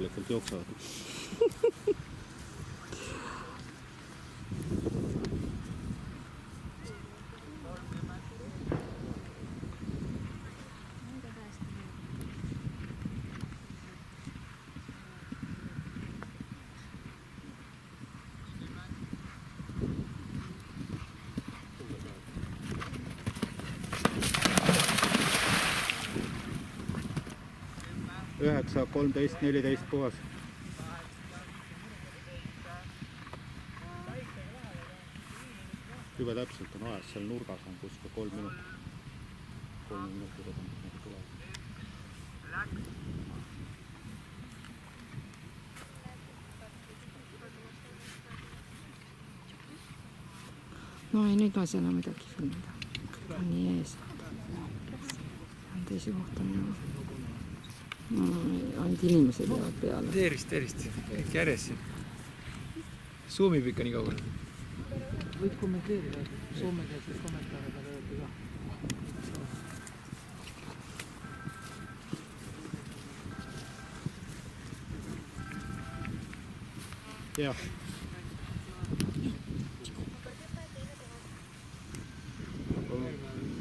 tegelikult jooksevad. Üheksa, 13, 14 puhas. Juba täpselt on ajas, seal nurgas on kuskil 3 minutit. 3 minutit on nagu tuleb. No ei, nüüd ma ei saa enam midagi filmida. Kõik on nii ees. On teise kohta minema. Ainult inimesed jäävad peale. Tervist. Kõik järjest siin. Zoomib ikka nii kaugele. Võid kommenteerida, soomekeelses kommentaarida löödi ka. Jah.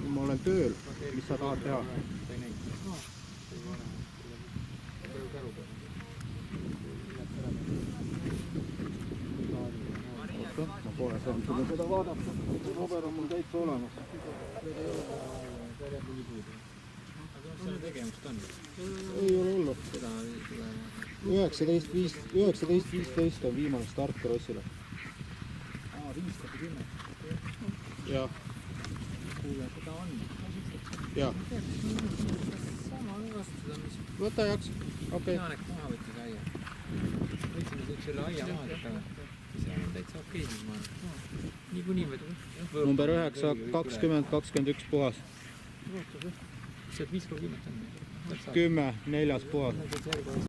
Ma olen tööl. Mis sa tahad teha? Ma pole saanud sulle seda vaadata. Paber on mul täitsa olemas. Mis selle tegemist on? Ei ole hullu. 19.15 on viimane start Krossile. 5:10. Jah. Kuule, seda on. Jah. Sama on vastutada, mis Võta jaks. Okei. Jaanek maha võttis aia. Võtsime kõik selle aia maha taga. See on täitsa okei, siis ma arvan. Niikuinii võtame. Number 9, 20, 21 puhas. Sealt 5:10 on. 10, 4 puhas.